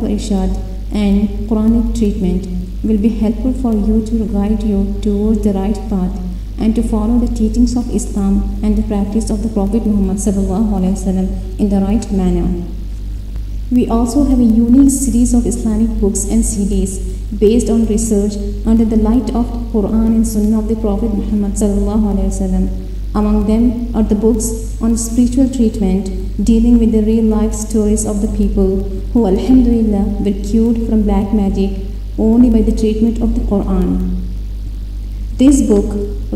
wa irshad and Quranic treatment will be helpful for you to guide you towards the right path and to follow the teachings of Islam and the practice of the Prophet Muhammad ﷺ in the right manner. We also have a unique series of Islamic books and CDs based on research under the light of the Quran and Sunnah of the Prophet Muhammad ﷺ. Among them are the books on spiritual treatment dealing with the real life stories of the people who alhamdulillah were cured from black magic only by the treatment of the Quran. This book,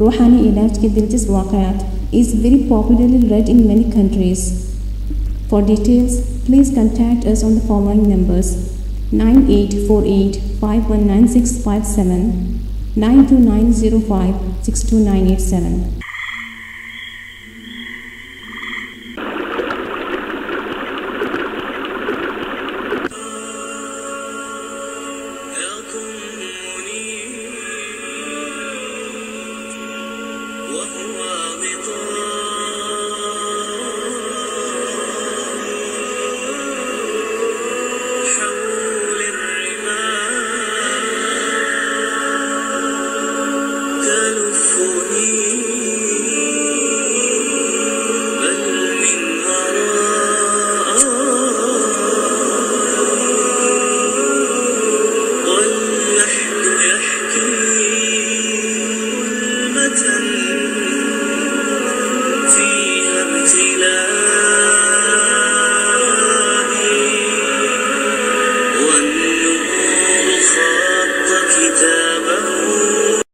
Ruhani Ilaj Ke Dilchasp Waqayat, is very popularly read in many countries. For details, please contact us on the following numbers: 9848 519657, 92905 62987.